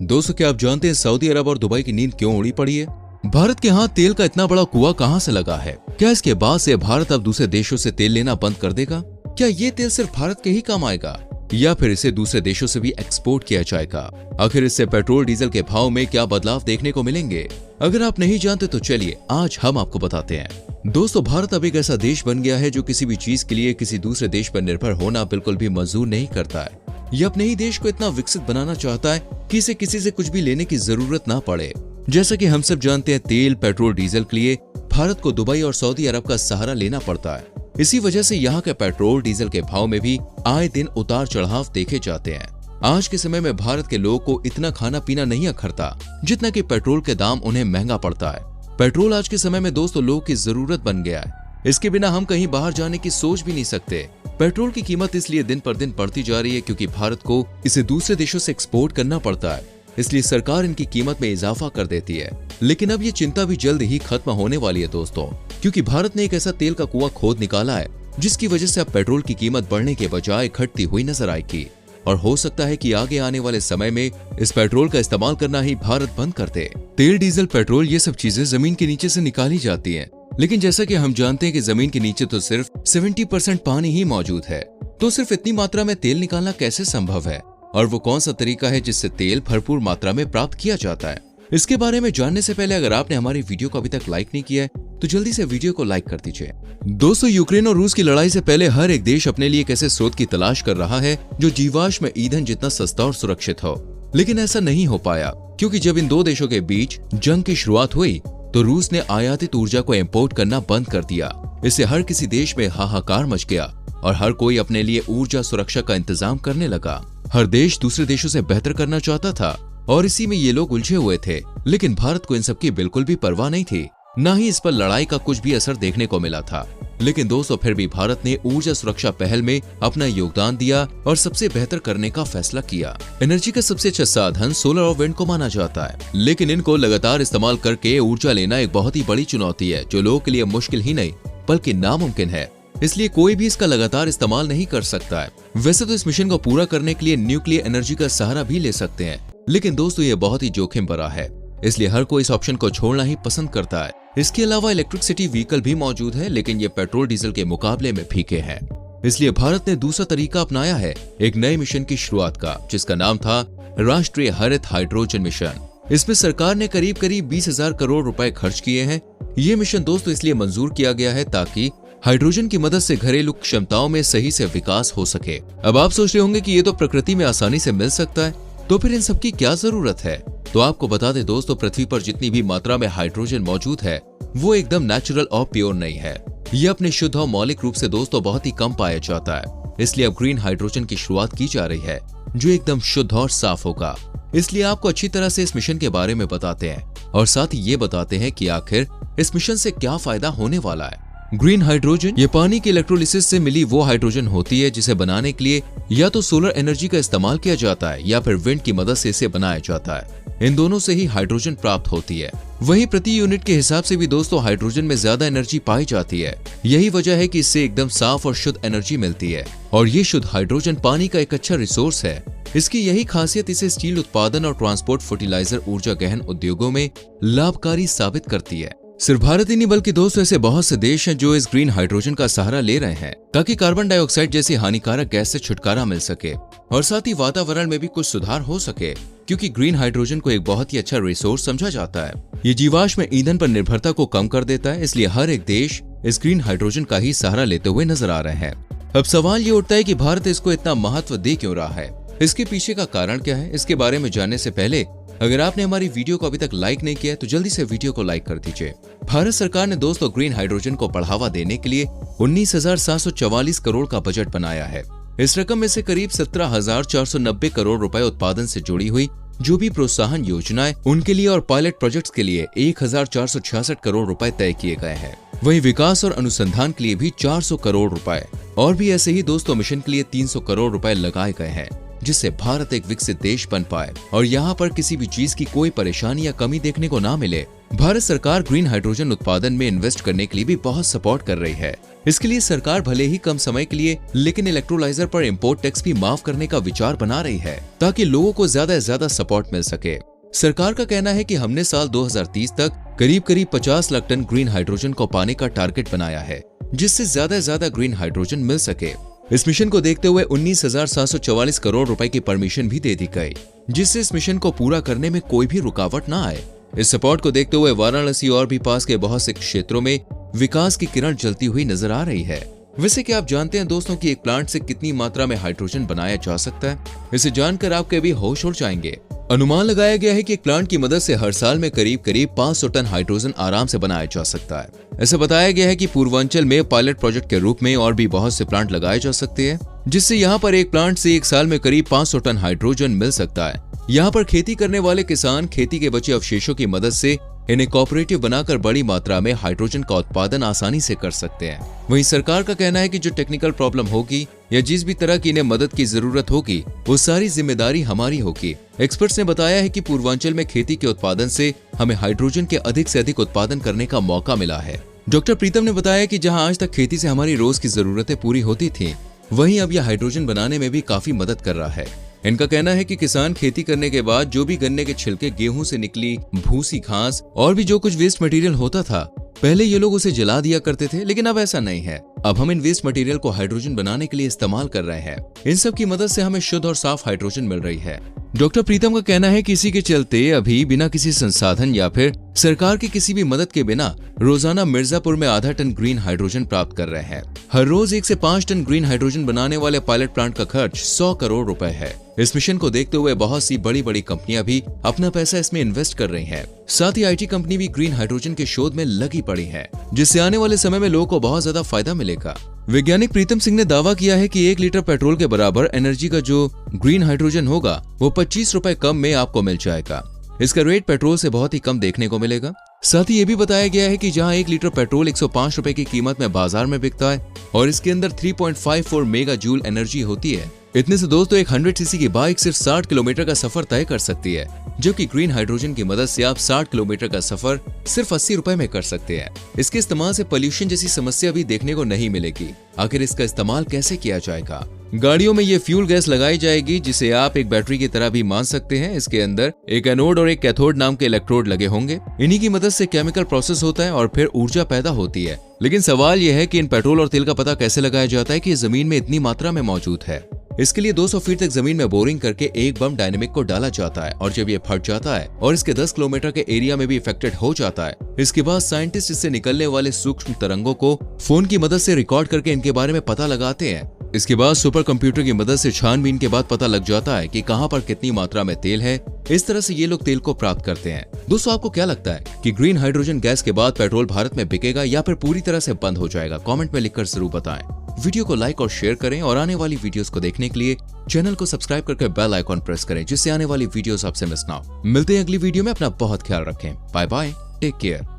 दोस्तों, क्या आप जानते हैं सऊदी अरब और दुबई की नींद क्यों उड़ी पड़ी है? भारत के यहाँ तेल का इतना बड़ा कुआं कहाँ से लगा है? क्या इसके बाद से भारत अब दूसरे देशों से तेल लेना बंद कर देगा? क्या ये तेल सिर्फ भारत के ही काम आएगा या फिर इसे दूसरे देशों से भी एक्सपोर्ट किया जाएगा? आखिर इससे पेट्रोल डीजल के भाव में क्या बदलाव देखने को मिलेंगे? अगर आप नहीं जानते तो चलिए आज हम आपको बताते हैं। दोस्तों, भारत अब एक ऐसा देश बन गया है जो किसी भी चीज के लिए किसी दूसरे देश पर निर्भर होना बिल्कुल भी मंजूर नहीं करता है। ये अपने ही देश को इतना विकसित बनाना चाहता है कि इसे किसी से कुछ भी लेने की जरूरत ना पड़े। जैसा कि हम सब जानते हैं, तेल, पेट्रोल, डीजल के लिए भारत को दुबई और सऊदी अरब का सहारा लेना पड़ता है। इसी वजह से यहाँ के पेट्रोल डीजल के भाव में भी आए दिन उतार चढ़ाव देखे जाते हैं। आज के समय में भारत के लोगों को इतना खाना पीना नहीं अखरता जितना कि पेट्रोल के दाम उन्हें महंगा पड़ता है। पेट्रोल आज के समय में दोस्तों लोगों की जरूरत बन गया है। इसके बिना हम कहीं बाहर जाने की सोच भी नहीं सकते। पेट्रोल की कीमत इसलिए दिन पर दिन बढ़ती जा रही है क्योंकि भारत को इसे दूसरे देशों से एक्सपोर्ट करना पड़ता है, इसलिए सरकार इनकी कीमत में इजाफा कर देती है। लेकिन अब ये चिंता भी जल्द ही खत्म होने वाली है दोस्तों, क्योंकि भारत ने एक ऐसा तेल का कुआं खोद निकाला है जिसकी वजह से अब पेट्रोल की कीमत बढ़ने के बजाय घटती हुई नजर आएगी। और हो सकता है कि आगे आने वाले समय में इस पेट्रोल का इस्तेमाल करना ही भारत बंद कर दे। तेल, डीजल, पेट्रोल ये सब चीजें जमीन के नीचे से निकाली जाती हैं, लेकिन जैसा कि हम जानते हैं कि जमीन के नीचे तो सिर्फ 70% पानी ही मौजूद है, तो सिर्फ इतनी मात्रा में तेल निकालना कैसे संभव है और वो कौन सा तरीका है जिससे तेल भरपूर मात्रा में प्राप्त किया जाता है? इसके बारे में जानने से पहले अगर आपने हमारी वीडियो को अभी तक लाइक नहीं किया है तो जल्दी से वीडियो को लाइक कर दीजिए। दोस्तों, यूक्रेन और रूस की लड़ाई से पहले हर एक देश अपने लिए एक ऐसे स्रोत की तलाश कर रहा है जो जीवाश्म ईंधन जितना सस्ता और सुरक्षित हो, लेकिन ऐसा नहीं हो पाया क्योंकि जब इन दो देशों के बीच जंग की शुरुआत हुई तो रूस ने आयातित ऊर्जा को इंपोर्ट करना बंद कर दिया। इससे हर किसी देश में हाहाकार मच गया और हर कोई अपने लिए ऊर्जा सुरक्षा का इंतजाम करने लगा। हर देश दूसरे देशों से बेहतर करना चाहता था और इसी में ये लोग उलझे हुए थे, लेकिन भारत को इन सब की बिल्कुल भी परवाह नहीं थी, न ही इस पर लड़ाई का कुछ भी असर देखने को मिला था। लेकिन दोस्तों, फिर भी भारत ने ऊर्जा सुरक्षा पहल में अपना योगदान दिया और सबसे बेहतर करने का फैसला किया। एनर्जी का सबसे अच्छा साधन सोलर और विंड को माना जाता है, लेकिन इनको लगातार इस्तेमाल करके ऊर्जा लेना एक बहुत ही बड़ी चुनौती है जो लोगों के लिए मुश्किल ही नहीं बल्कि नामुमकिन है। इसलिए कोई भी इसका लगातार इस्तेमाल नहीं कर सकता है। वैसे तो इस मिशन को पूरा करने के लिए न्यूक्लियर एनर्जी का सहारा भी ले सकते हैं, लेकिन दोस्तों ये बहुत ही जोखिम भरा है, इसलिए हर कोई इस ऑप्शन को छोड़ना ही पसंद करता है। इसके अलावा इलेक्ट्रिसिटी व्हीकल भी मौजूद है, लेकिन ये पेट्रोल डीजल के मुकाबले में फीके हैं। इसलिए भारत ने दूसरा तरीका अपनाया है, एक नए मिशन की शुरुआत का, जिसका नाम था राष्ट्रीय हरित हाइड्रोजन मिशन। इसमें सरकार ने करीब 20,000 करोड़ रुपए खर्च किए हैं। ये मिशन दोस्तों इसलिए मंजूर किया गया है ताकि हाइड्रोजन की मदद से घरेलू क्षमताओं में सही से विकास हो सके। अब आप सोच रहे होंगे कि ये तो प्रकृति में आसानी से मिल सकता है, तो फिर इन सब की क्या जरूरत है? तो आपको बता दें दोस्तों, पृथ्वी पर जितनी भी मात्रा में हाइड्रोजन मौजूद है वो एकदम नेचुरल और प्योर नहीं है। ये अपने शुद्ध और मौलिक रूप से दोस्तों बहुत ही कम पाया जाता है। इसलिए अब ग्रीन हाइड्रोजन की शुरुआत की जा रही है जो एकदम शुद्ध और साफ होगा। इसलिए आपको अच्छी तरह से इस मिशन के बारे में बताते हैं और साथ ही ये बताते हैं कि आखिर इस मिशन से क्या फायदा होने वाला है। ग्रीन हाइड्रोजन ये पानी के इलेक्ट्रोलिसिस से मिली वो हाइड्रोजन होती है जिसे बनाने के लिए या तो सोलर एनर्जी का इस्तेमाल किया जाता है या फिर विंड की मदद से इसे बनाया जाता है। इन दोनों से ही हाइड्रोजन प्राप्त होती है। वहीं प्रति यूनिट के हिसाब से भी दोस्तों हाइड्रोजन में ज्यादा एनर्जी पाई जाती है। यही वजह है कि इससे एकदम साफ और शुद्ध एनर्जी मिलती है और ये शुद्ध हाइड्रोजन पानी का एक अच्छा रिसोर्स है। इसकी यही खासियत इसे स्टील उत्पादन और ट्रांसपोर्ट, फर्टिलाइजर, ऊर्जा गहन उद्योगों में लाभकारी साबित करती है। सिर्फ भारत ही नहीं बल्कि दोस्तों ऐसे बहुत से देश हैं जो इस ग्रीन हाइड्रोजन का सहारा ले रहे हैं ताकि कार्बन डाइऑक्साइड जैसी हानिकारक गैस से छुटकारा मिल सके और साथ ही वातावरण में भी कुछ सुधार हो सके, क्योंकि ग्रीन हाइड्रोजन को एक बहुत ही अच्छा रिसोर्स समझा जाता है। ये जीवाश्म ईंधन पर निर्भरता को कम कर देता है, इसलिए हर एक देश इस ग्रीन हाइड्रोजन का ही सहारा लेते हुए नजर आ रहे हैं। अब सवाल ये उठता है कि भारत इसको इतना महत्व दे क्यों रहा है? इसके पीछे का कारण क्या है? इसके बारे में जानने से पहले अगर आपने हमारी वीडियो को अभी तक लाइक नहीं किया तो जल्दी से वीडियो को लाइक कर दीजिए। भारत सरकार ने दोस्तों ग्रीन हाइड्रोजन को बढ़ावा देने के लिए 19,744 करोड़ का बजट बनाया है। इस रकम में से करीब 17,490 करोड़ रुपए उत्पादन से जुड़ी हुई जो भी प्रोत्साहन योजनाएं उनके लिए और पायलट प्रोजेक्ट्स के लिए 1,466 करोड़ रुपए तय किए गए हैं। वहीं विकास और अनुसंधान के लिए भी 400 करोड़ रुपए और भी ऐसे ही दोस्तों मिशन के लिए 300 करोड़ रुपए लगाए गए हैं, जिससे भारत एक विकसित देश बन पाए और यहाँ पर किसी भी चीज की कोई परेशानी या कमी देखने को ना मिले। भारत सरकार ग्रीन हाइड्रोजन उत्पादन में इन्वेस्ट करने के लिए भी बहुत सपोर्ट कर रही है। इसके लिए सरकार भले ही कम समय के लिए लेकिन इलेक्ट्रोलाइजर पर इंपोर्ट टैक्स भी माफ करने का विचार बना रही है ताकि लोगों को ज्यादा से ज्यादा सपोर्ट मिल सके। सरकार का कहना है कि हमने साल 2030 तक करीब 50 लाख टन ग्रीन हाइड्रोजन को पाने का टारगेट बनाया है, जिससे ज्यादा से ज्यादा ग्रीन हाइड्रोजन मिल सके। इस मिशन को देखते हुए 19,744 करोड़ रुपए की परमिशन भी दे दी गई, जिससे इस मिशन को पूरा करने में कोई भी रुकावट न आए। इस सपोर्ट को देखते हुए वाराणसी और भी पास के बहुत से क्षेत्रों में विकास की किरण जलती हुई नजर आ रही है। वैसे क्या आप जानते हैं दोस्तों कि एक प्लांट से कितनी मात्रा में हाइड्रोजन बनाया जा सकता है? इसे जानकर आपके भी होश उड़ जाएंगे। अनुमान लगाया गया है कि एक प्लांट की मदद से हर साल में करीब 500 टन हाइड्रोजन आराम से बनाया जा सकता है। ऐसा बताया गया है कि पूर्वांचल में पायलट प्रोजेक्ट के रूप में और भी बहुत से प्लांट लगाए जा सकते हैं, जिससे यहाँ पर एक प्लांट से एक साल में करीब 500 टन हाइड्रोजन मिल सकता है। यहाँ पर खेती करने वाले किसान खेती के बचे अवशेषों की मदद से इन्हें कोऑपरेटिव बनाकर बड़ी मात्रा में हाइड्रोजन का उत्पादन आसानी से कर सकते हैं। वहीं सरकार का कहना है कि जो टेक्निकल प्रॉब्लम होगी या जिस भी तरह की इन्हें मदद की जरूरत होगी वो सारी जिम्मेदारी हमारी होगी। एक्सपर्ट्स ने बताया है कि पूर्वांचल में खेती के उत्पादन से हमें हाइड्रोजन के अधिक से अधिक उत्पादन करने का मौका मिला है। डॉक्टर प्रीतम ने बताया कि जहां आज तक खेती से हमारी रोज की जरूरतें पूरी होती थी, वहीं अब यह हाइड्रोजन बनाने में भी काफी मदद कर रहा है। इनका कहना है कि किसान खेती करने के बाद जो भी गन्ने के छिलके, गेहूं से निकली भूसी घास और भी जो कुछ वेस्ट मटेरियल होता था, पहले ये लोग उसे जला दिया करते थे, लेकिन अब ऐसा नहीं है। अब हम इन वेस्ट मटेरियल को हाइड्रोजन बनाने के लिए इस्तेमाल कर रहे हैं। इन सब की मदद से हमें शुद्ध और साफ हाइड्रोजन मिल रही है। डॉक्टर प्रीतम का कहना है कि इसी के चलते अभी बिना किसी संसाधन या फिर सरकार की किसी भी मदद के बिना रोजाना मिर्जापुर में आधा टन ग्रीन हाइड्रोजन प्राप्त कर रहे हैं। हर रोज 1 से 5 टन ग्रीन हाइड्रोजन बनाने वाले पायलट प्लांट का खर्च 100 करोड़ रुपए है। इस मिशन को देखते हुए बहुत सी बड़ी बड़ी कंपनियां भी अपना पैसा इसमें इन्वेस्ट कर रही हैं। साथ ही IT कंपनी भी ग्रीन हाइड्रोजन के शोध में लगी पड़ी है, जिससे आने वाले समय में लोगों को बहुत ज्यादा फायदा मिलेगा। वैज्ञानिक प्रीतम सिंह ने दावा किया है कि 1 लीटर पेट्रोल के बराबर एनर्जी का जो ग्रीन हाइड्रोजन होगा वो 25 रुपए कम में आपको मिल जाएगा। इसका रेट पेट्रोल से बहुत ही कम देखने को मिलेगा। साथ ही ये भी बताया गया है कि जहां 1 लीटर पेट्रोल 105 रुपए की कीमत में बाजार में बिकता है और इसके अंदर 3.54 मेगा जूल एनर्जी होती है, इतने से दोस्तों एक 100 सीसी की बाइक सिर्फ 60 किलोमीटर का सफर तय कर सकती है, जबकि ग्रीन हाइड्रोजन की मदद से आप 60 किलोमीटर का सफर सिर्फ 80 रुपए में कर सकते हैं। इसके इस्तेमाल से पोल्यूशन जैसी समस्या भी देखने को नहीं मिलेगी। आखिर इसका इस्तेमाल कैसे किया जाएगा? गाड़ियों में ये फ्यूल गैस लगाई जाएगी, जिसे आप एक बैटरी की तरह भी मान सकते हैं। इसके अंदर एक एनोड और एक कैथोड नाम के इलेक्ट्रोड लगे होंगे। इन्हीं की मदद से केमिकल प्रोसेस होता है और फिर ऊर्जा पैदा होती है। लेकिन सवाल यह है कि इन पेट्रोल और तेल का पता कैसे लगाया जाता है कि जमीन में इतनी मात्रा में मौजूद है। इसके लिए 200 फीट तक जमीन में बोरिंग करके एक बम डायनेमिक को डाला जाता है और जब ये फट जाता है और इसके 10 किलोमीटर के एरिया में भी इफेक्टेड हो जाता है, इसके बाद साइंटिस्ट इससे निकलने वाले सूक्ष्म तरंगों को फोन की मदद से रिकॉर्ड करके इनके बारे में पता लगाते हैं। इसके बाद सुपर कंप्यूटर की मदद से छानबीन के बाद पता लग जाता है कि कहां पर कितनी मात्रा में तेल है। इस तरह से ये लोग तेल को प्राप्त करते हैं। दोस्तों, आपको क्या लगता है कि ग्रीन हाइड्रोजन गैस के बाद पेट्रोल भारत में बिकेगा या फिर पूरी तरह से बंद हो जाएगा? कमेंट में लिखकर जरूर बताएं। वीडियो को लाइक और शेयर करें और आने वाली वीडियोस को देखने के लिए चैनल को सब्सक्राइब करके बेल आइकॉन प्रेस करें, जिससे आने वाली वीडियोस आपसे मिस ना हो। मिलते हैं अगली वीडियो में। अपना बहुत ख्याल रखें। Bye bye, take care.